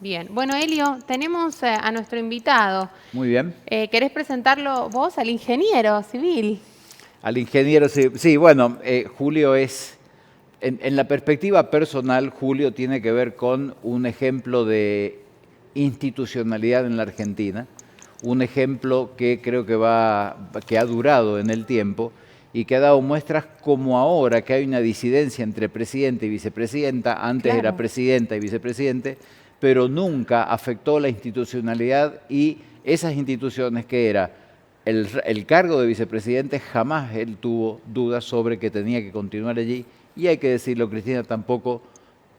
Bien. Bueno, Elio, tenemos a nuestro invitado. Muy bien. ¿Querés presentarlo vos al ingeniero civil? Al ingeniero, sí, sí, bueno, Julio es, en la perspectiva personal, Julio tiene que ver con un ejemplo de institucionalidad en la Argentina, un ejemplo que creo que ha durado en el tiempo y que ha dado muestras como ahora que hay una disidencia entre presidente y vicepresidenta, antes era Claro. presidenta y vicepresidente, pero nunca afectó la institucionalidad y esas instituciones que era el cargo de vicepresidente, jamás él tuvo dudas sobre que tenía que continuar allí. Y hay que decirlo, Cristina tampoco,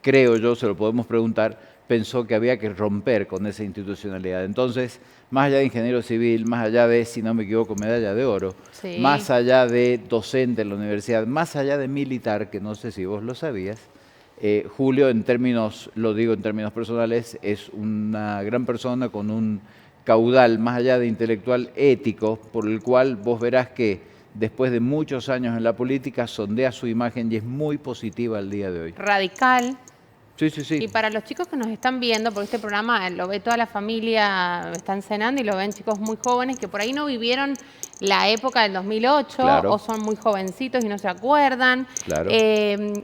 creo yo, se lo podemos preguntar, pensó que había que romper con esa institucionalidad. Entonces, más allá de ingeniero civil, más allá de, si no me equivoco, medalla de oro, Sí. más allá de docente en la universidad, más allá de militar, que no sé si vos lo sabías, Julio, en términos, lo digo en términos personales, es una gran persona con un caudal más allá de intelectual ético, por el cual vos verás que después de muchos años en la política sondea su imagen y es muy positiva al día de hoy. Radical. Sí, sí, sí, Y para los chicos que nos están viendo, porque este programa lo ve toda la familia, están cenando y lo ven chicos muy jóvenes que por ahí no vivieron la época del 2008 o claro, son muy jovencitos y no se acuerdan. claro.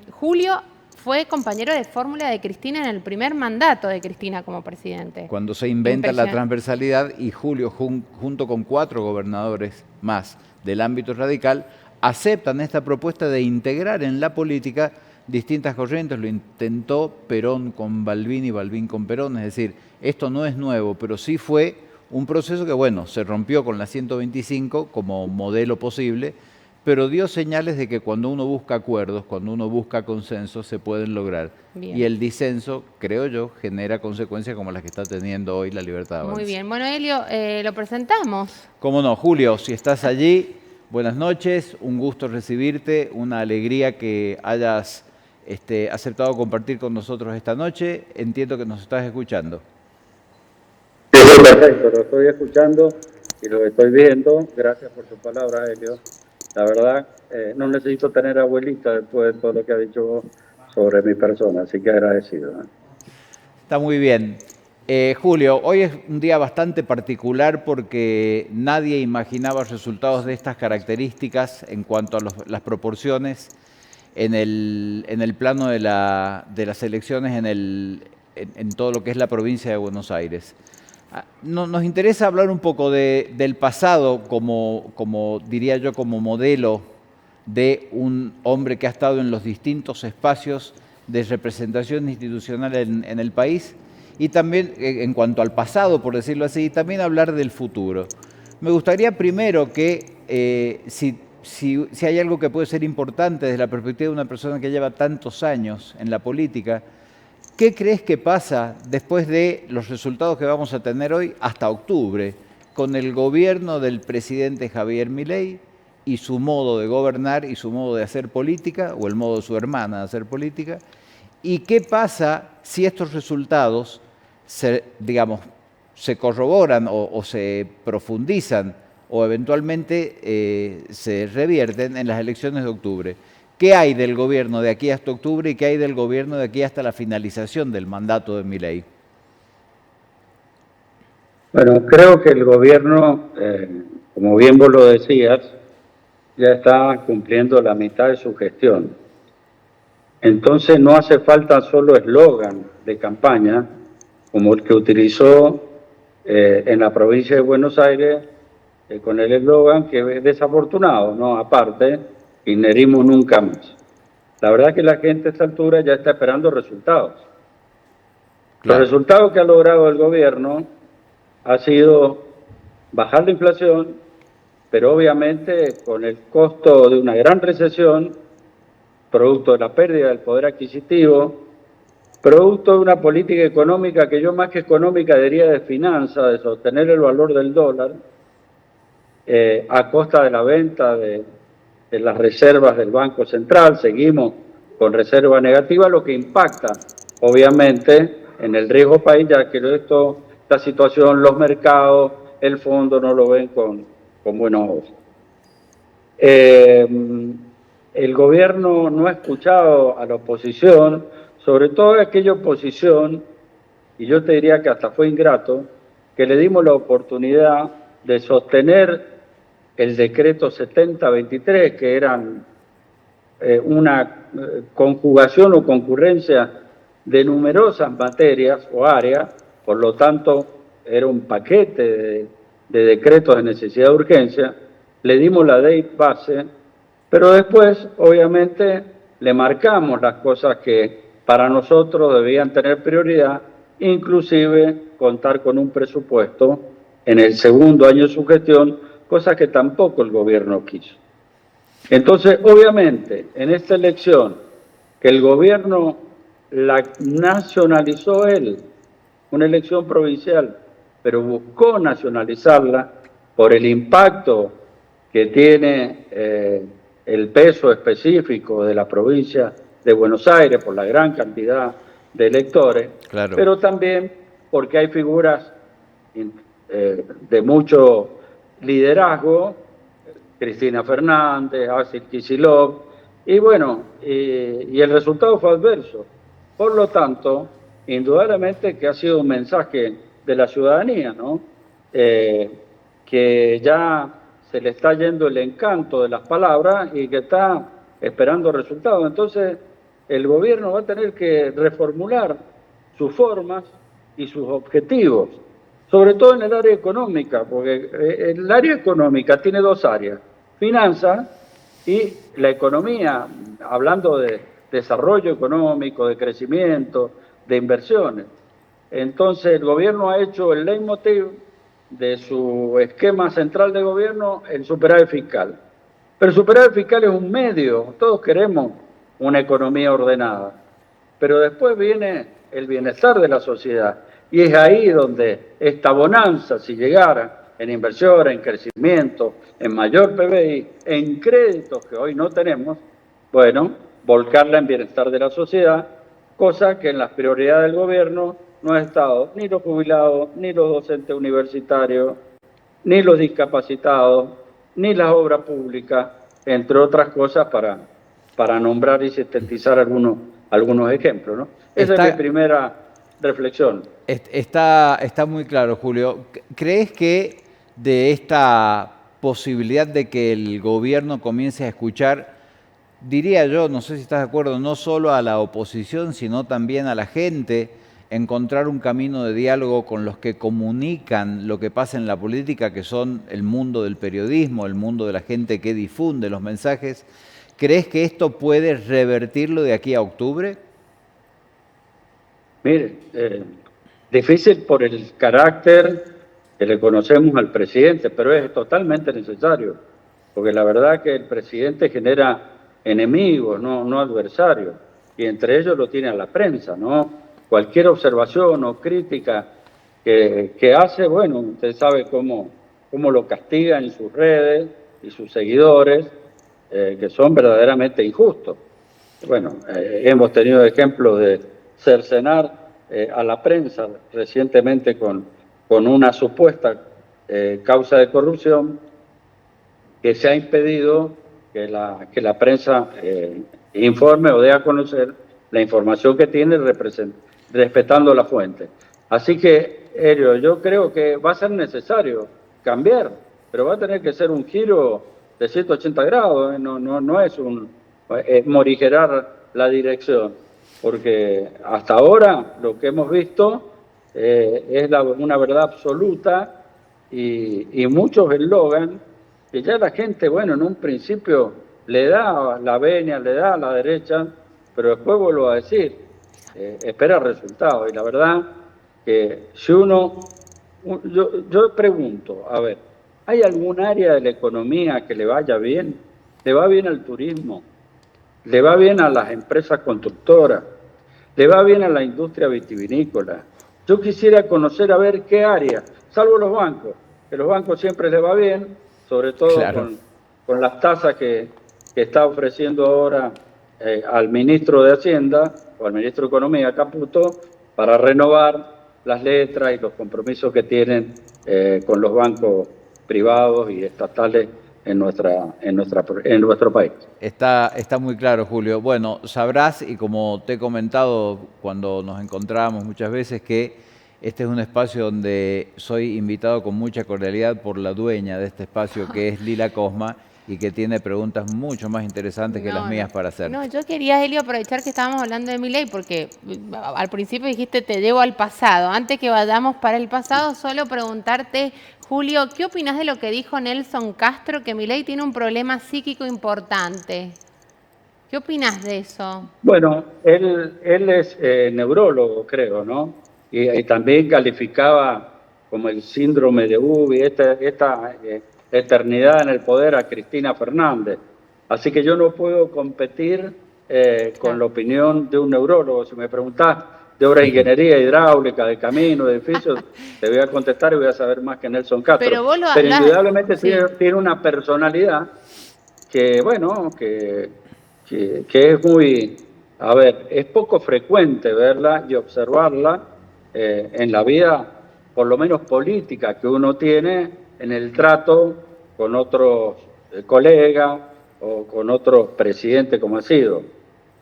Julio fue compañero de fórmula de Cristina en el primer mandato de Cristina como presidente. Cuando se inventa la Impresionante. transversalidad y Julio, junto con 4 gobernadores más del ámbito radical, aceptan esta propuesta de integrar en la política distintas corrientes. Lo intentó Perón con Balbín y Balbín con Perón, es decir, esto no es nuevo, pero sí fue un proceso que, bueno, se rompió con la 125 como modelo posible, pero dio señales de que cuando uno busca acuerdos, cuando uno busca consensos, se pueden lograr. Y Bien. el disenso, creo yo, genera consecuencias como las que está teniendo hoy la libertad de Muy avance. bien. Bueno, Elio, lo presentamos. Cómo no, Julio, si estás allí, buenas noches, un gusto recibirte, una alegría que hayas aceptado compartir con nosotros esta noche. Entiendo que nos estás escuchando. Sí, sí, perfecto, lo estoy escuchando y lo estoy viendo. Gracias por tus palabras, Elio. La verdad, no necesito tener abuelita después de todo lo que ha dicho sobre mi persona, así que agradecido. Está muy bien. Julio, hoy es un día bastante particular porque nadie imaginaba resultados de estas características en cuanto a las proporciones en el plano de las elecciones en todo lo que es la provincia de Buenos Aires. Nos interesa hablar un poco del pasado como, diría yo, como modelo de un hombre que ha estado en los distintos espacios de representación institucional en el país y también en cuanto al pasado, por decirlo así, y también hablar del futuro. Me gustaría primero que si hay algo que puede ser importante desde la perspectiva de una persona que lleva tantos años en la política, ¿qué crees que pasa después de los resultados que vamos a tener hoy hasta octubre con el gobierno del presidente Javier Milei y su modo de gobernar y su modo de hacer política, o el modo de su hermana de hacer política? ¿Y qué pasa si estos resultados digamos, se corroboran o se profundizan o eventualmente se revierten en las elecciones de octubre? ¿Qué hay del gobierno de aquí hasta octubre y qué hay del gobierno de aquí hasta la finalización del mandato de Milei? Bueno, creo que el gobierno, como bien vos lo decías, ya está cumpliendo la mitad de su gestión. Entonces no hace falta solo eslogan de campaña, como el que utilizó en la provincia de Buenos Aires, con el eslogan que es desafortunado, ¿no? Aparte, kirchnerismo nunca más. La verdad que la gente a esta altura ya está esperando resultados. Los Claro, resultados que ha logrado el gobierno ha sido bajar la inflación, pero obviamente con el costo de una gran recesión, producto de la pérdida del poder adquisitivo, producto de una política económica que yo más que económica diría de finanzas, de sostener el valor del dólar, a costa de la venta de las reservas del Banco Central. Seguimos con reserva negativa, lo que impacta obviamente en el riesgo país, ya que esta situación, los mercados, el fondo no lo ven con buenos ojos. El gobierno no ha escuchado a la oposición, sobre todo a aquella oposición y yo te diría que hasta fue ingrato, que le dimos la oportunidad de sostener el decreto 7023, que eran una conjugación o concurrencia de numerosas materias o áreas, por lo tanto era un paquete de decretos de necesidad de urgencia, le dimos la ley base, pero después obviamente le marcamos las cosas que para nosotros debían tener prioridad, inclusive contar con un presupuesto en el segundo año de su gestión, cosa que tampoco el gobierno quiso. Entonces, obviamente, en esta elección, que el gobierno la nacionalizó él, una elección provincial, pero buscó nacionalizarla por el impacto que tiene el peso específico de la provincia de Buenos Aires, por la gran cantidad de electores, Claro. pero también porque hay figuras de mucho liderazgo, Cristina Fernández, Axel Kicillof, y bueno, y el resultado fue adverso. Por lo tanto, indudablemente que ha sido un mensaje de la ciudadanía, ¿no? Que ya se le está yendo el encanto de las palabras y que está esperando resultados. Entonces, el gobierno va a tener que reformular sus formas y sus objetivos, sobre todo en el área económica, porque el área económica tiene dos áreas, finanzas y la economía, hablando de desarrollo económico, de crecimiento, de inversiones. Entonces el gobierno ha hecho el leitmotiv de su esquema central de gobierno el superávit fiscal. Pero el superávit fiscal es un medio, todos queremos una economía ordenada, pero después viene el bienestar de la sociedad y es ahí donde esta bonanza, si llegara en inversión, en crecimiento, en mayor PBI, en créditos que hoy no tenemos, bueno, volcarla en bienestar de la sociedad, cosa que en las prioridades del gobierno no ha estado ni los jubilados, ni los docentes universitarios, ni los discapacitados, ni las obras públicas, entre otras cosas, para nombrar y sintetizar algunos ejemplos, ¿no? Esa es mi primera reflexión. Está muy claro, Julio. ¿Crees que de esta posibilidad de que el gobierno comience a escuchar, diría yo, no sé si estás de acuerdo, no solo a la oposición, sino también a la gente, encontrar un camino de diálogo con los que comunican lo que pasa en la política, que son el mundo del periodismo, el mundo de la gente que difunde los mensajes? ¿Crees que esto puede revertirlo de aquí a octubre? Mire, difícil por el carácter que le conocemos al presidente, pero es totalmente necesario, porque la verdad que el presidente genera enemigos, no adversarios, y entre ellos lo tiene a la prensa, ¿no? Cualquier observación o crítica que hace, bueno, usted sabe cómo lo castiga en sus redes y sus seguidores, que son verdaderamente injustos. Bueno, hemos tenido ejemplos de cercenar a la prensa recientemente con una supuesta causa de corrupción que se ha impedido que la prensa informe o dé a conocer la información que tiene respetando la fuente. Así que, Helio, yo creo que va a ser necesario cambiar, pero va a tener que ser un giro de 180 grados, no es morigerar la dirección, porque hasta ahora lo que hemos visto es una verdad absoluta y muchos eslogan que ya la gente, bueno, en un principio le da la venia, le da a la derecha, pero después vuelvo a decir, espera resultados. Y la verdad que si yo pregunto, a ver, ¿hay algún área de la economía que le vaya bien? ¿Le va bien al turismo? ¿Le va bien a las empresas constructoras? ¿Le va bien a la industria vitivinícola? Yo quisiera conocer a ver qué área, salvo los bancos, que los bancos siempre les va bien, sobre todo Claro. con las tasas que está ofreciendo ahora al ministro de Hacienda o al ministro de Economía, Caputo, para renovar las letras y los compromisos que tienen con los bancos privados y estatales en nuestro país. Está muy claro, Julio. Bueno, sabrás, y como te he comentado cuando nos encontrábamos muchas veces, que Este es un espacio donde soy invitado con mucha cordialidad por la dueña de este espacio, que es Lila Cosma, y que tiene preguntas mucho más interesantes que las mías para hacer. No, yo quería, Helio, aprovechar que estábamos hablando de Milei, porque al principio dijiste te llevo al pasado. Antes que vayamos para el pasado, solo preguntarte, Julio, ¿qué opinas de lo que dijo Nelson Castro, que Milei tiene un problema psíquico importante? ¿Qué opinas de eso? Bueno, él es neurólogo, creo, ¿no? Y también calificaba como el síndrome de Ubi, esta eternidad en el poder a Cristina Fernández. Así que yo no puedo competir con la opinión de un neurólogo. Si me preguntás de obra de ingeniería hidráulica, de camino, de edificios, te voy a contestar y voy a saber más que Nelson Castro. Pero indudablemente sí, tiene una personalidad que, bueno, que es muy, a ver, es poco frecuente verla y observarla en la vida, por lo menos política, que uno tiene en el trato con otros colegas o con otros presidentes como ha sido.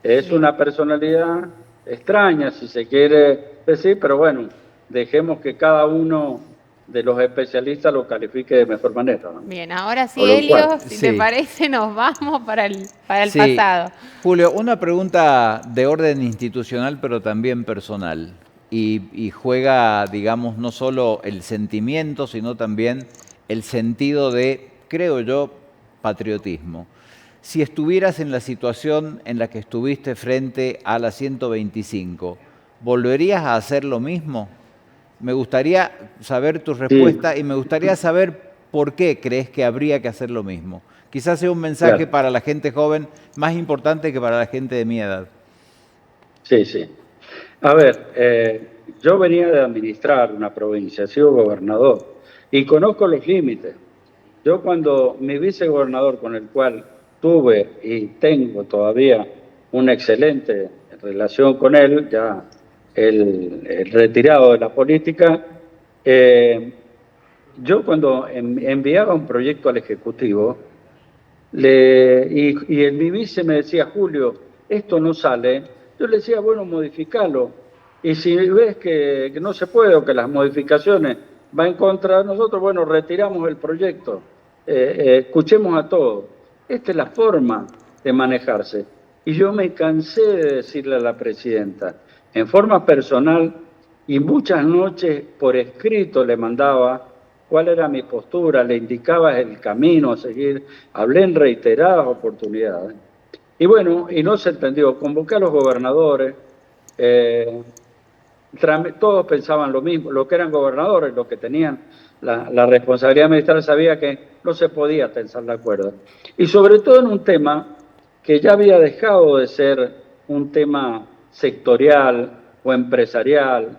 Es una personalidad extraña, si se quiere decir, pero bueno, dejemos que cada uno de los especialistas lo califique de mejor manera, ¿no? Bien, ahora sí, Helio, si te parece, nos vamos para el pasado. Julio, una pregunta de orden institucional, pero también personal. Y juega, digamos, no solo el sentimiento, sino también el sentido de, creo yo, patriotismo. Si estuvieras en la situación en la que estuviste frente a la 125, ¿volverías a hacer lo mismo? Me gustaría saber tu respuesta y me gustaría saber por qué crees que habría que hacer lo mismo. Quizás sea un mensaje para la gente joven más importante que para la gente de mi edad. Sí, sí. A ver, yo venía de administrar una provincia, he sido gobernador y conozco los límites. Yo cuando mi vicegobernador, con el cual tuve y tengo todavía una excelente relación con él, ya el retirado de la política, yo cuando enviaba un proyecto al Ejecutivo, y mi vice me decía, Julio, esto no sale, yo le decía, bueno, modificalo. Y si ves que no se puede o que las modificaciones van en contra de nosotros, bueno, retiramos el proyecto. Escuchemos a todos. Esta es la forma de manejarse. Y yo me cansé de decirle a la presidenta, en forma personal, y muchas noches por escrito le mandaba cuál era mi postura, le indicaba el camino a seguir, hablé en reiteradas oportunidades. Y bueno, y no se entendió, convoqué a los gobernadores, todos pensaban lo mismo, los que eran gobernadores, los que tenían la responsabilidad ministerial, sabía que no se podía tensar la cuerda. Y sobre todo en un tema que ya había dejado de ser un tema sectorial o empresarial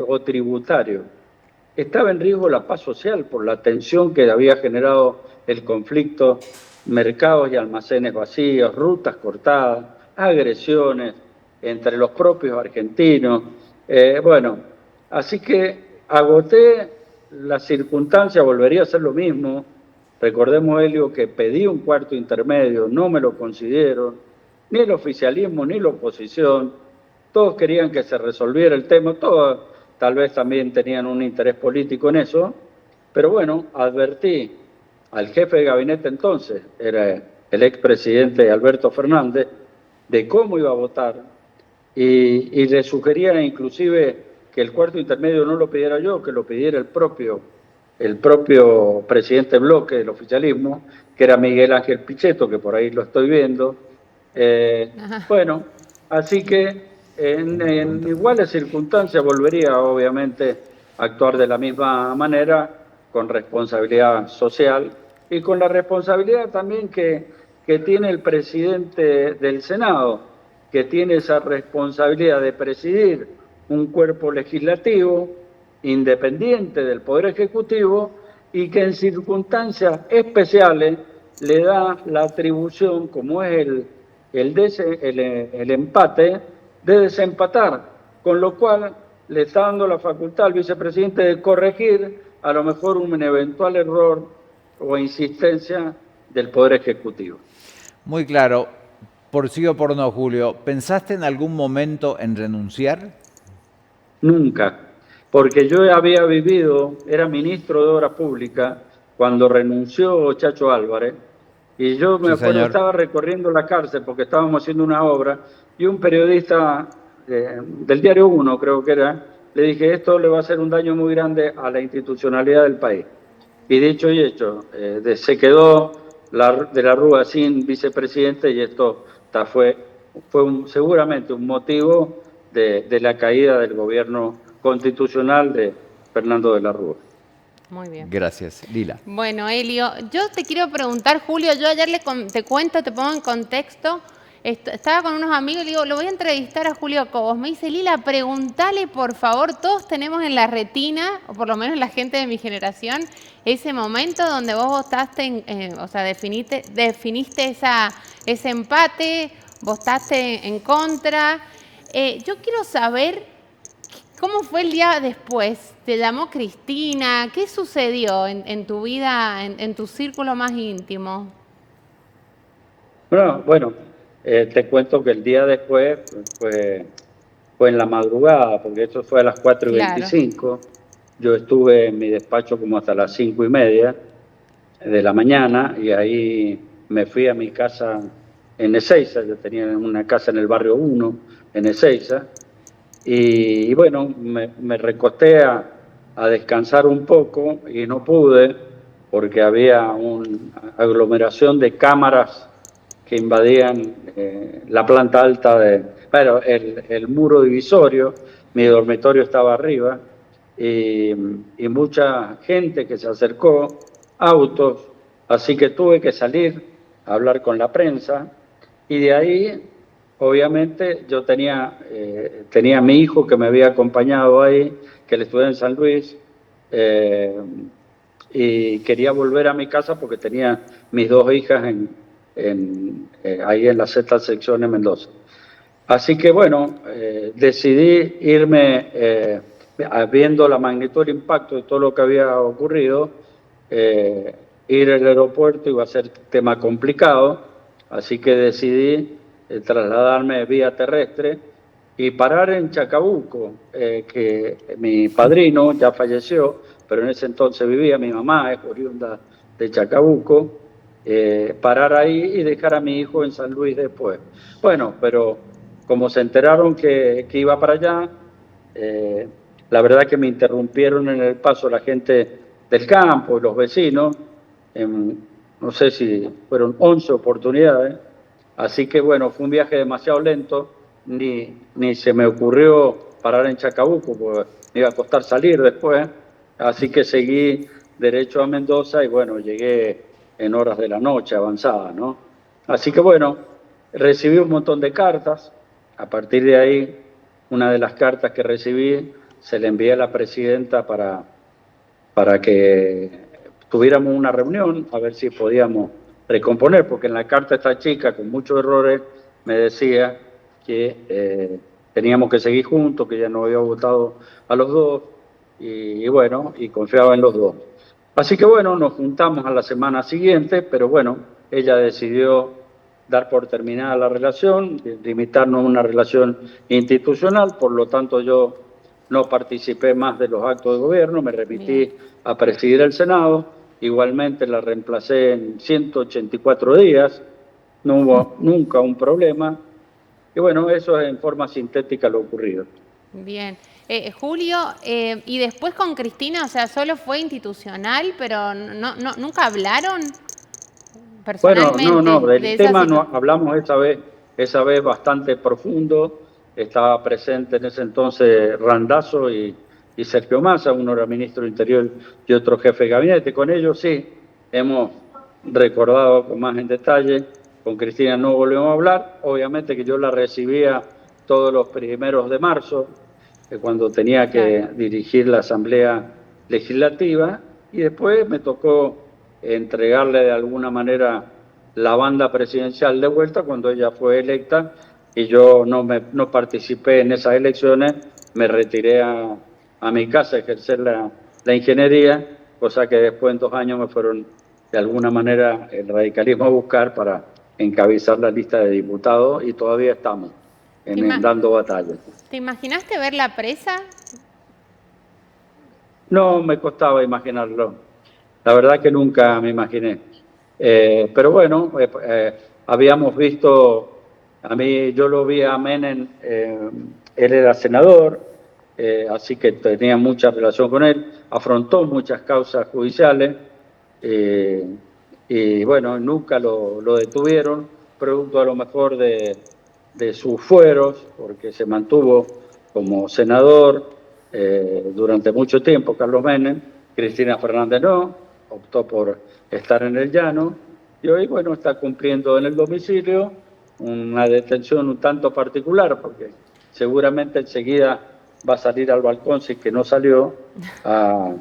o tributario. Estaba en riesgo la paz social por la tensión que había generado el conflicto, mercados y almacenes vacíos, rutas cortadas, agresiones entre los propios argentinos. Bueno, así que agoté las circunstancias, volvería a hacer lo mismo. Recordemos, Helio, que pedí un cuarto intermedio, no me lo considero, ni el oficialismo ni la oposición. Todos querían que se resolviera el tema, todos tal vez también tenían un interés político en eso, pero bueno, advertí al jefe de gabinete entonces, era el expresidente Alberto Fernández, de cómo iba a votar, y le sugería inclusive que el cuarto intermedio no lo pidiera yo, que lo pidiera el propio presidente bloque del oficialismo, que era Miguel Ángel Pichetto, que por ahí lo estoy viendo. Bueno, así que en iguales circunstancias volvería obviamente a actuar de la misma manera, con responsabilidad social y con la responsabilidad también que tiene el presidente del Senado, que tiene esa responsabilidad de presidir un cuerpo legislativo independiente del Poder Ejecutivo y que en circunstancias especiales le da la atribución, como es el empate, de desempatar, con lo cual le está dando la facultad al vicepresidente de corregir a lo mejor un eventual error o insistencia del Poder Ejecutivo. Muy claro. Por sí o por no, Julio, ¿pensaste en algún momento en renunciar? Nunca. porque yo había vivido, era ministro de Obras Públicas cuando renunció Chacho Álvarez, y yo me Sí, acuerdo, señor. estaba recorriendo la cárcel porque estábamos haciendo una obra, y un periodista del Diario Uno, creo que era, le dije, esto le va a hacer un daño muy grande a la institucionalidad del país. Y dicho y hecho, se quedó de la Rúa sin vicepresidente, y esto fue seguramente un motivo de la caída del gobierno constitucional de Fernando de la Rúa. Muy bien. Gracias. Lila. Bueno, Elio, yo te quiero preguntar, Julio, yo ayer te cuento, te pongo en contexto, estaba con unos amigos y le digo, lo voy a entrevistar a Julio Cobos. Me dice, Lila, pregúntale, por favor, todos tenemos en la retina, o por lo menos la gente de mi generación, ese momento donde vos votaste, o sea, definiste ese empate, votaste en contra. Yo quiero saber ¿cómo fue el día después? ¿Te llamó Cristina? ¿Qué sucedió en tu vida, en tu círculo más íntimo? Bueno, te cuento que el día después fue en la madrugada, porque eso fue a las 4:25. Claro. Yo estuve en mi despacho como hasta las 5:30 de la mañana, y ahí me fui a mi casa en Ezeiza. Yo tenía una casa en el barrio 1, en Ezeiza, y bueno, me recosté a descansar un poco, y no pude porque había una aglomeración de cámaras que invadían la planta alta bueno, el muro divisorio. Mi dormitorio estaba arriba, y mucha gente que se acercó, autos, así que tuve que salir a hablar con la prensa, y de ahí, obviamente, yo tenía a mi hijo que me había acompañado ahí, que él estudió en San Luis, y quería volver a mi casa porque tenía mis dos hijas ahí en la sexta sección en Mendoza. Así que bueno, decidí irme, viendo la magnitud del impacto de todo lo que había ocurrido, ir al aeropuerto iba a ser tema complicado, así que decidí trasladarme vía terrestre y parar en Chacabuco, que mi padrino ya falleció, pero en ese entonces vivía, mi mamá es oriunda de Chacabuco, parar ahí y dejar a mi hijo en San Luis después. Bueno, pero como se enteraron que iba para allá, la verdad que me interrumpieron en el paso la gente del campo y los vecinos, no sé si fueron 11 oportunidades, así que bueno, fue un viaje demasiado lento, ni se me ocurrió parar en Chacabuco, porque me iba a costar salir después, así que seguí derecho a Mendoza, y bueno, llegué en horas de la noche avanzada, ¿no? Así que bueno, recibí un montón de cartas. A partir de ahí, una de las cartas que recibí se le envié a la presidenta para que tuviéramos una reunión, a ver si podíamos recomponer, porque en la carta esta chica, con muchos errores, me decía que teníamos que seguir juntos, que ya no había votado a los dos, y bueno, y confiaba en los dos. Así que bueno, nos juntamos a la semana siguiente, pero bueno, ella decidió dar por terminada la relación, limitarnos a una relación institucional, por lo tanto yo no participé más de los actos de gobierno, me remití a presidir el Senado, igualmente la reemplacé en 184 días, no hubo nunca un problema, y bueno, eso es en forma sintética lo ocurrido. Bien. Julio, y después con Cristina, o sea, solo fue institucional, pero nunca hablaron personalmente Bueno, no, del de esa tema no situación. hablamos esa vez bastante profundo. Estaba presente en ese entonces Randazzo y Sergio Massa, uno era ministro del Interior y otro jefe de gabinete. Con ellos sí, hemos recordado con más en detalle. Con Cristina no volvemos a hablar. Obviamente que yo la recibía todos los 1 de marzo, cuando tenía que dirigir la Asamblea Legislativa, y después me tocó entregarle de alguna manera la banda presidencial de vuelta cuando ella fue electa, y yo no participé en esas elecciones, me retiré a mi casa a ejercer la ingeniería, cosa que después en 2 años me fueron de alguna manera el radicalismo a buscar para encabezar la lista de diputados, y todavía estamos dando batalla. ¿Te imaginaste verla presa? No, me costaba imaginarlo. La verdad que nunca me imaginé. Pero bueno, habíamos visto, yo lo vi a Menem, él era senador, así que tenía mucha relación con él, afrontó muchas causas judiciales, y bueno, nunca lo detuvieron, producto a lo mejor de sus fueros, porque se mantuvo como senador durante mucho tiempo, Carlos Menem. Cristina Fernández no, optó por estar en el llano, y hoy, bueno, está cumpliendo en el domicilio una detención un tanto particular, porque seguramente enseguida va a salir al balcón, si que no salió, a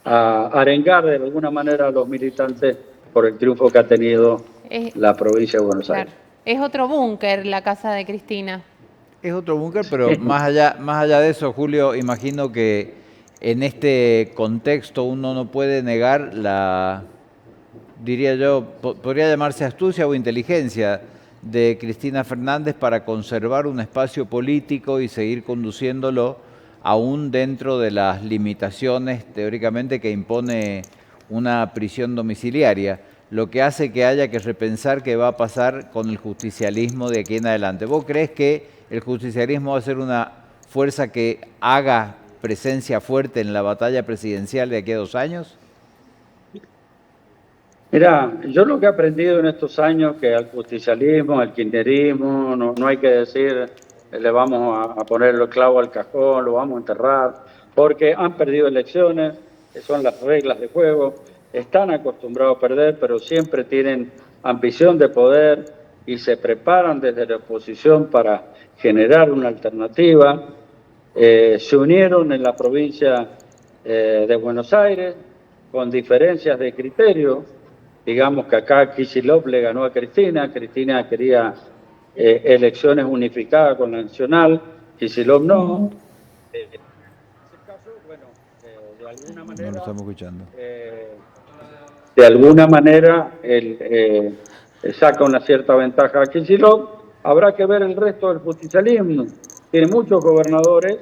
arengar de alguna manera a los militantes por el triunfo que ha tenido la provincia de Buenos Aires. Es otro búnker la casa de Cristina. Es otro búnker, pero más allá de eso, Julio, imagino que en este contexto uno no puede negar diría yo, podría llamarse astucia o inteligencia de Cristina Fernández para conservar un espacio político y seguir conduciéndolo aún dentro de las limitaciones teóricamente que impone una prisión domiciliaria, lo que hace que haya que repensar qué va a pasar con el justicialismo de aquí en adelante. ¿Vos crees que el justicialismo va a ser una fuerza que haga presencia fuerte en la batalla presidencial de aquí a 2 años? Mira, yo lo que he aprendido en estos años, que al justicialismo, al kirchnerismo, no hay que decir le vamos a poner el clavo al cajón, lo vamos a enterrar, porque han perdido elecciones, que son las reglas de juego, están acostumbrados a perder, pero siempre tienen ambición de poder y se preparan desde la oposición para generar una alternativa. Se unieron en la provincia de Buenos Aires con diferencias de criterio. Digamos que acá Kicillof le ganó a Cristina, Cristina quería elecciones unificadas con la nacional, Kicillof no. En ese caso, bueno, de alguna manera... No lo estamos escuchando. De alguna manera, él saca una cierta ventaja a Kicillof. Habrá que ver el resto del justicialismo. Tiene muchos gobernadores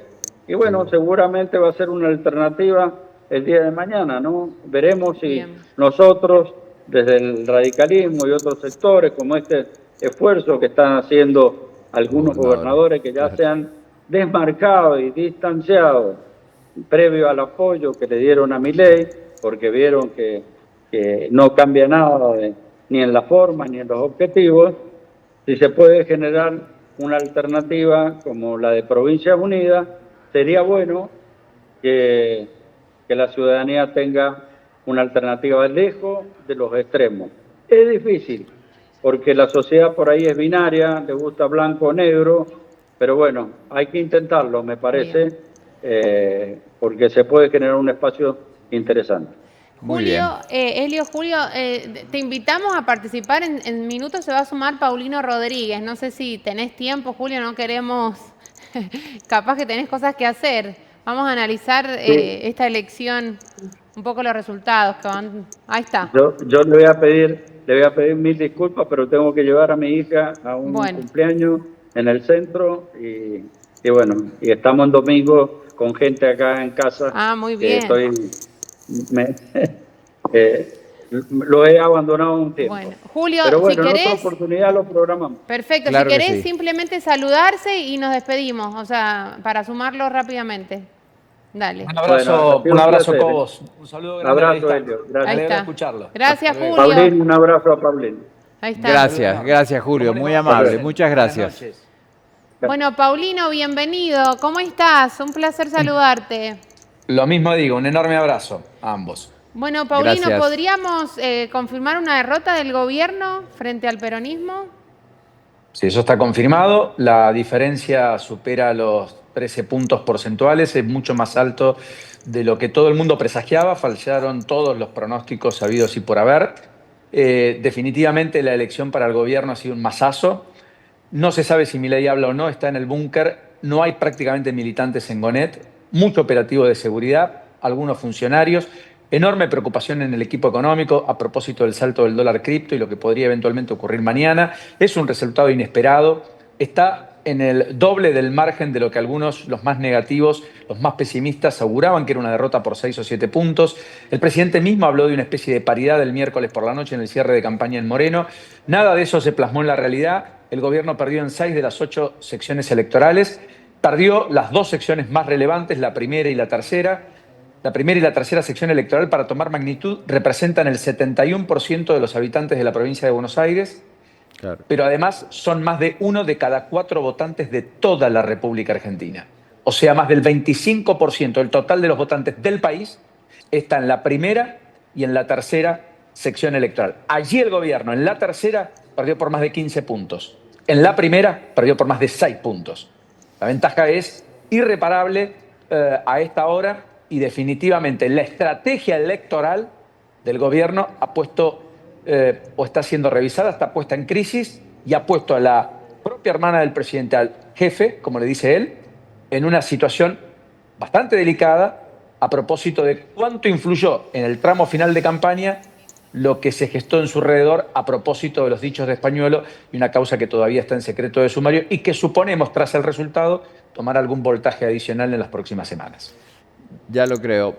y bueno, seguramente va a ser una alternativa el día de mañana, ¿no? Veremos si nosotros, desde el radicalismo y otros sectores, como este esfuerzo que están haciendo algunos gobernadores que ya se han desmarcado y distanciado previo al apoyo que le dieron a Milei, porque vieron que no cambia nada ni en la forma ni en los objetivos, si se puede generar una alternativa como la de Provincias Unidas, sería bueno que la ciudadanía tenga una alternativa lejos de los extremos. Es difícil, porque la sociedad por ahí es binaria, le gusta blanco o negro, pero bueno, hay que intentarlo, me parece, porque se puede generar un espacio interesante. Julio, Julio, te invitamos a participar. En minutos se va a sumar Paulino Rodríguez. No sé si tenés tiempo, Julio, no queremos, capaz que tenés cosas que hacer. Vamos a analizar esta elección, un poco los resultados que van. Ahí está. Yo le voy a pedir 1000 disculpas, pero tengo que llevar a mi hija a un cumpleaños en el centro y bueno, y estamos en domingo con gente acá en casa. Ah, muy bien. Lo he abandonado un tiempo. Bueno, Julio, pero bueno, si querés, en otra oportunidad lo programamos. Perfecto, claro, si querés simplemente saludarse y nos despedimos, o sea, para sumarlo rápidamente. Dale. Un abrazo, bueno, un abrazo Cobos. Un saludo grande. Un abrazo, Elio. Gracias. Ahí está. Escucharlo. Gracias, Julio. Paulín, un abrazo a Paulín. Ahí está. Gracias, Julio, muy amable, muchas gracias. Bueno, Paulino, bienvenido. ¿Cómo estás? Un placer saludarte. Lo mismo digo, un enorme abrazo a ambos. Bueno, Paulino, ¿podríamos confirmar una derrota del gobierno frente al peronismo? Sí, eso está confirmado. La diferencia supera los 13 puntos porcentuales, es mucho más alto de lo que todo el mundo presagiaba. Fallaron todos los pronósticos habidos y por haber. Definitivamente la elección para el gobierno ha sido un masazo. No se sabe si Milei habla o no, está en el búnker. No hay prácticamente militantes en Gonet. Mucho operativo de seguridad, algunos funcionarios. Enorme preocupación en el equipo económico a propósito del salto del dólar cripto y lo que podría eventualmente ocurrir mañana. Es un resultado inesperado. Está en el doble del margen de lo que algunos, los más negativos, los más pesimistas, auguraban que era una derrota por 6 o 7 puntos. El presidente mismo habló de una especie de paridad el miércoles por la noche en el cierre de campaña en Moreno. Nada de eso se plasmó en la realidad. El gobierno perdió en 6 de las 8 secciones electorales. Perdió las 2 secciones más relevantes, la primera y la tercera. La primera y la tercera sección electoral, para tomar magnitud, representan el 71% de los habitantes de la provincia de Buenos Aires. Claro. Pero además son más de 1 de cada 4 votantes de toda la República Argentina. O sea, más del 25% del total de los votantes del país está en la primera y en la tercera sección electoral. Allí el gobierno, en la tercera, perdió por más de 15 puntos. En la primera, perdió por más de 6 puntos. La ventaja es irreparable a esta hora y definitivamente la estrategia electoral del gobierno ha puesto o está siendo revisada, está puesta en crisis y ha puesto a la propia hermana del presidente, al jefe, como le dice él, en una situación bastante delicada a propósito de cuánto influyó en el tramo final de campaña lo que se gestó en su alrededor a propósito de los dichos de Españuelo y una causa que todavía está en secreto de sumario y que suponemos, tras el resultado, tomar algún voltaje adicional en las próximas semanas. Ya lo creo.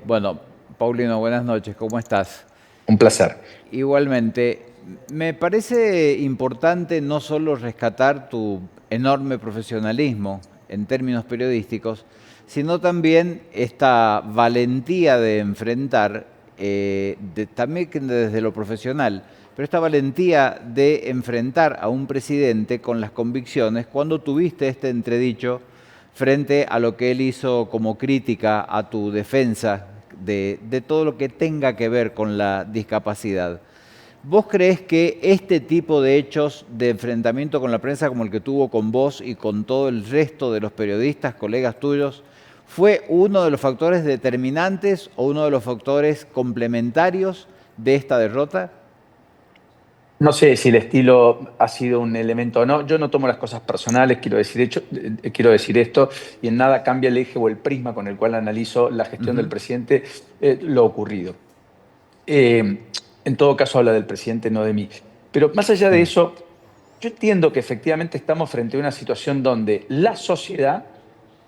Bueno, Paulino, buenas noches, ¿cómo estás? Un placer. Igualmente, me parece importante no solo rescatar tu enorme profesionalismo en términos periodísticos, sino también esta valentía de enfrentar, también desde lo profesional, pero esta valentía de enfrentar a un presidente con las convicciones cuando tuviste este entredicho frente a lo que él hizo como crítica a tu defensa de todo lo que tenga que ver con la discapacidad. ¿Vos creés que este tipo de hechos de enfrentamiento con la prensa como el que tuvo con vos y con todo el resto de los periodistas, colegas tuyos, fue uno de los factores determinantes o uno de los factores complementarios de esta derrota? No sé si el estilo ha sido un elemento o no. Yo no tomo las cosas personales, quiero decir esto, y en nada cambia el eje o el prisma con el cual analizo la gestión del presidente, lo ocurrido. En todo caso habla del presidente, no de mí. Pero más allá de eso, yo entiendo que efectivamente estamos frente a una situación donde la sociedad,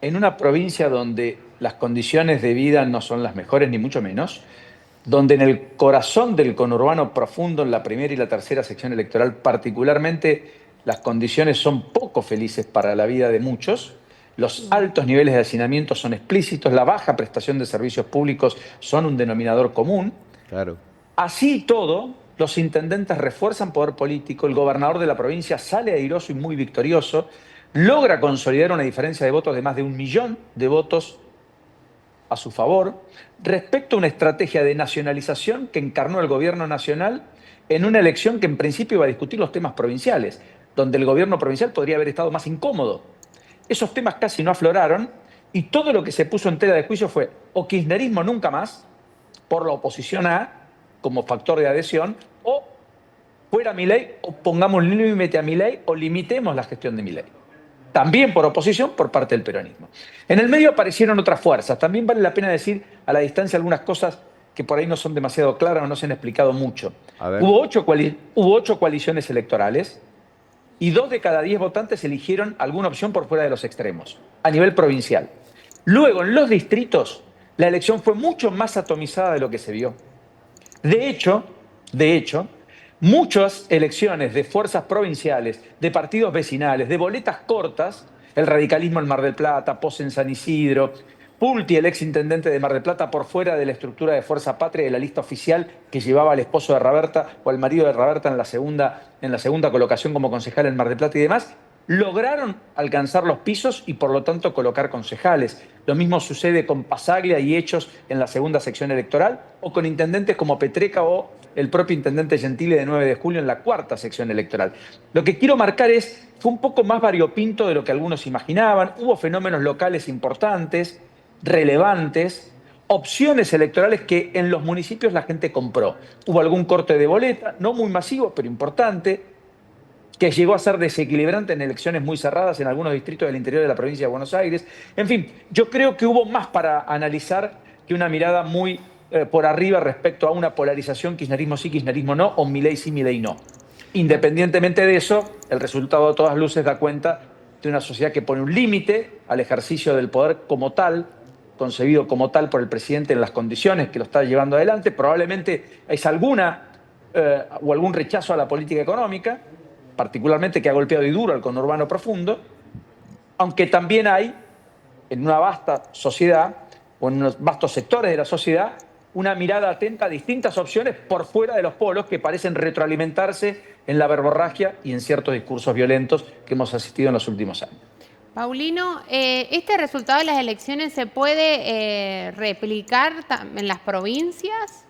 en una provincia donde las condiciones de vida no son las mejores, ni mucho menos, donde en el corazón del conurbano profundo, en la primera y la tercera sección electoral particularmente, las condiciones son poco felices para la vida de muchos, los altos niveles de hacinamiento son explícitos, la baja prestación de servicios públicos son un denominador común. Claro. Así todo, los intendentes refuerzan poder político, el gobernador de la provincia sale airoso y muy victorioso, logra consolidar una diferencia de votos de más de 1 millón de votos a su favor, respecto a una estrategia de nacionalización que encarnó el gobierno nacional en una elección que en principio iba a discutir los temas provinciales, donde el gobierno provincial podría haber estado más incómodo. Esos temas casi no afloraron y todo lo que se puso en tela de juicio fue o kirchnerismo nunca más, por la oposición como factor de adhesión, o fuera Milei, o pongamos límite a Milei, o limitemos la gestión de Milei. También por oposición por parte del peronismo. En el medio aparecieron otras fuerzas. También vale la pena decir a la distancia algunas cosas que por ahí no son demasiado claras o no se han explicado mucho. Hubo 8 coaliciones electorales y 2 de cada 10 votantes eligieron alguna opción por fuera de los extremos, a nivel provincial. Luego, en los distritos, la elección fue mucho más atomizada de lo que se vio. De hecho, muchas elecciones de fuerzas provinciales, de partidos vecinales, de boletas cortas, el radicalismo en Mar del Plata, Pos en San Isidro, Pulti, el exintendente de Mar del Plata, por fuera de la estructura de Fuerza Patria de la lista oficial que llevaba al esposo de Raberta o al marido de Raberta en la segunda colocación como concejal en Mar del Plata y demás, lograron alcanzar los pisos y por lo tanto colocar concejales. Lo mismo sucede con Pasaglia y Hechos en la segunda sección electoral o con intendentes como Petreca o el propio intendente Gentile de 9 de julio en la cuarta sección electoral. Lo que quiero marcar fue un poco más variopinto de lo que algunos imaginaban. Hubo fenómenos locales importantes, relevantes, opciones electorales que en los municipios la gente compró. Hubo algún corte de boleta, no muy masivo, pero importante, que llegó a ser desequilibrante en elecciones muy cerradas en algunos distritos del interior de la provincia de Buenos Aires. En fin, yo creo que hubo más para analizar que una mirada muy por arriba respecto a una polarización kirchnerismo sí, kirchnerismo no, o Milei sí, Milei no. Independientemente de eso, el resultado a todas luces da cuenta de una sociedad que pone un límite al ejercicio del poder como tal, concebido como tal por el presidente en las condiciones que lo está llevando adelante. Probablemente es alguna o algún rechazo a la política económica, particularmente que ha golpeado y duro al conurbano profundo, aunque también hay en una vasta sociedad o en unos vastos sectores de la sociedad una mirada atenta a distintas opciones por fuera de los polos que parecen retroalimentarse en la verborragia y en ciertos discursos violentos que hemos asistido en los últimos años. Paulino, ¿este resultado de las elecciones se puede replicar en las provincias?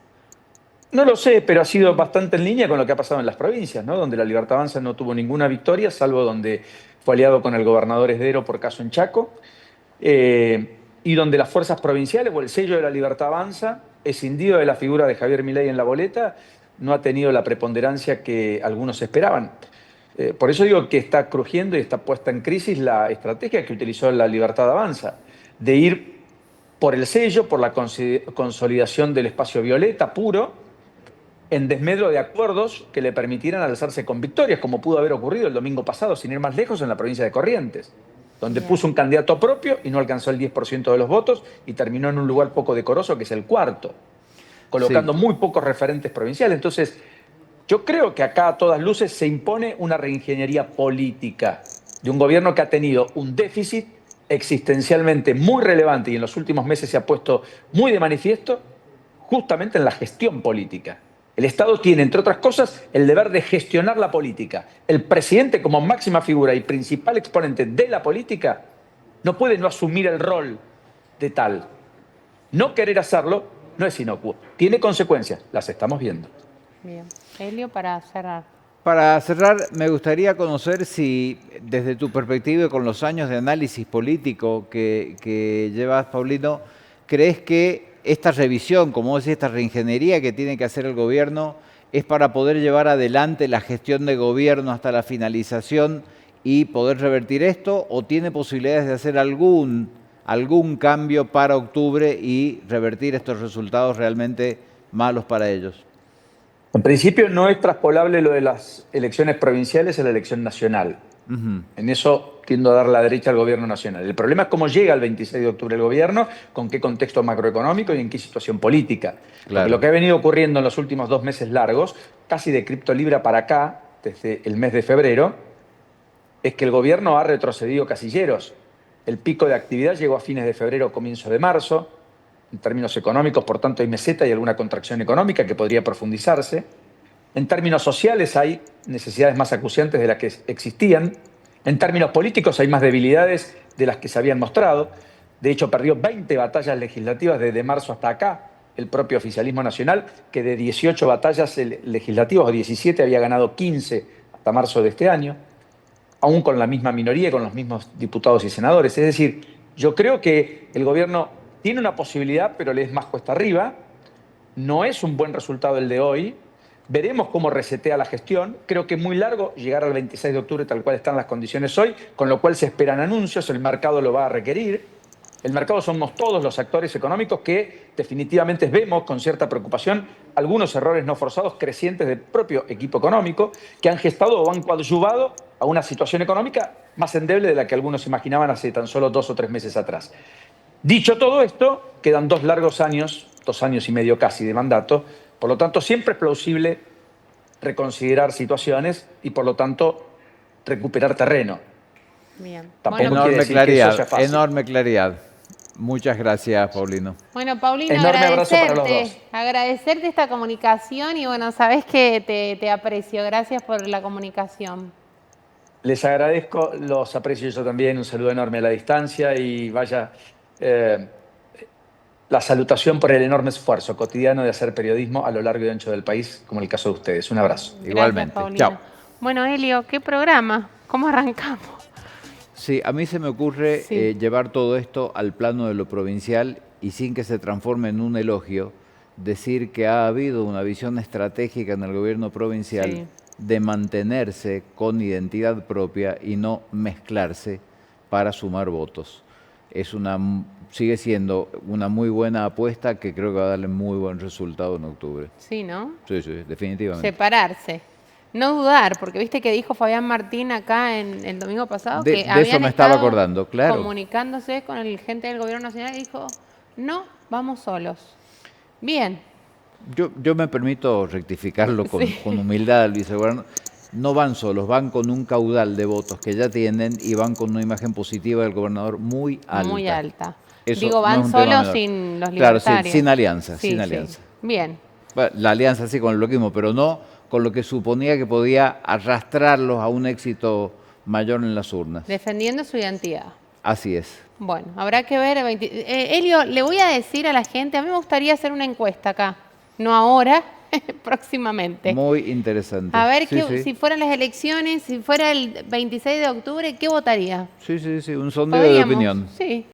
No lo sé, pero ha sido bastante en línea con lo que ha pasado en las provincias, ¿no? Donde la Libertad Avanza no tuvo ninguna victoria, salvo donde fue aliado con el gobernador Esdero por caso en Chaco, y donde las fuerzas provinciales o el sello de la Libertad Avanza, escindido de la figura de Javier Milei en la boleta, no ha tenido la preponderancia que algunos esperaban. Por eso digo que está crujiendo y está puesta en crisis la estrategia que utilizó la Libertad Avanza, de ir por el sello, por la consolidación del espacio violeta puro, en desmedro de acuerdos que le permitieran alzarse con victorias, como pudo haber ocurrido el domingo pasado, sin ir más lejos, en la provincia de Corrientes, donde puso un candidato propio y no alcanzó el 10% de los votos y terminó en un lugar poco decoroso, que es el cuarto, colocando muy pocos referentes provinciales. Entonces, yo creo que acá a todas luces se impone una reingeniería política de un gobierno que ha tenido un déficit existencialmente muy relevante y en los últimos meses se ha puesto muy de manifiesto justamente en la gestión política. El Estado tiene, entre otras cosas, el deber de gestionar la política. El presidente, como máxima figura y principal exponente de la política, no puede no asumir el rol de tal. No querer hacerlo no es inocuo. Tiene consecuencias, las estamos viendo. Bien. Helio, para cerrar. Para cerrar, me gustaría conocer si, desde tu perspectiva y con los años de análisis político que llevas, Paulino, ¿crees que esta revisión, como decía, esta reingeniería que tiene que hacer el gobierno, es para poder llevar adelante la gestión de gobierno hasta la finalización y poder revertir esto? ¿O tiene posibilidades de hacer algún cambio para octubre y revertir estos resultados realmente malos para ellos? En principio no es traspolable lo de las elecciones provinciales a la elección nacional. En eso tiendo a dar la derecha al gobierno nacional. El problema es cómo llega el 26 de octubre el gobierno, con qué contexto macroeconómico y en qué situación política. Claro. Porque lo que ha venido ocurriendo en los últimos 2 meses largos, casi de criptolibra para acá, desde el mes de febrero, es que el gobierno ha retrocedido casilleros. El pico de actividad llegó a fines de febrero, comienzo de marzo. En términos económicos, por tanto, hay meseta y alguna contracción económica que podría profundizarse. En términos sociales hay necesidades más acuciantes de las que existían. En términos políticos hay más debilidades de las que se habían mostrado. De hecho, perdió 20 batallas legislativas desde marzo hasta acá el propio oficialismo nacional, que de 18 batallas legislativas o 17 había ganado 15 hasta marzo de este año, aún con la misma minoría, con los mismos diputados y senadores. Es decir, yo creo que el gobierno tiene una posibilidad, pero le es más cuesta arriba. No es un buen resultado el de hoy. Veremos cómo resetea la gestión. Creo que es muy largo llegar al 26 de octubre tal cual están las condiciones hoy, con lo cual se esperan anuncios, el mercado lo va a requerir. El mercado somos todos los actores económicos que definitivamente vemos con cierta preocupación algunos errores no forzados crecientes del propio equipo económico que han gestado o han coadyuvado a una situación económica más endeble de la que algunos imaginaban hace tan solo 2 o 3 meses atrás. Dicho todo esto, quedan 2 largos años, 2 años y medio casi de mandato. Por lo tanto, siempre es plausible reconsiderar situaciones y, por lo tanto, recuperar terreno. Bien. Tampoco bueno, quiere decir que eso sea fácil. Enorme claridad. Muchas gracias, Paulino. Bueno, Paulino, enorme abrazo para los dos. Agradecerte esta comunicación y, bueno, sabes que te aprecio. Gracias por la comunicación. Les agradezco, los aprecio yo también. Un saludo enorme a la distancia y vaya... la salutación por el enorme esfuerzo cotidiano de hacer periodismo a lo largo y ancho del país, como el caso de ustedes. Un abrazo. Gracias, igualmente. Paulino. Chao. Bueno, Helio, ¿qué programa? ¿Cómo arrancamos? Sí, a mí se me ocurre llevar todo esto al plano de lo provincial y sin que se transforme en un elogio, decir que ha habido una visión estratégica en el gobierno provincial de mantenerse con identidad propia y no mezclarse para sumar votos. Sigue siendo una muy buena apuesta que creo que va a darle muy buen resultado en octubre. Sí, ¿no? Sí, definitivamente. Separarse. no dudar, porque viste que dijo Fabián Martín acá en el domingo pasado De que eso habían me estaba estado acordando, claro. comunicándose con el gente del gobierno nacional y dijo, no, vamos solos. Bien, Yo me permito rectificarlo con humildad al vicegobernador. No van solos, van con un caudal de votos que ya tienen y van con una imagen positiva del gobernador muy alta. muy alta. Eso Digo, no van es un tema solos menor. sin los Claro, libertarios. sin alianza, Sí, sin sí. alianza. Bien, Bueno, la alianza sí con el bloquismo, pero no con lo que suponía que podía arrastrarlos a un éxito mayor en las urnas. defendiendo su identidad. Así es. Bueno, habrá que ver. Elio, le voy a decir a la gente, a mí me gustaría hacer una encuesta acá, no ahora, próximamente. Muy interesante. A ver Sí, sí. si fueran las elecciones, si fuera el 26 de octubre, ¿qué votaría? Sí, un sondeo de Podríamos, opinión. sí.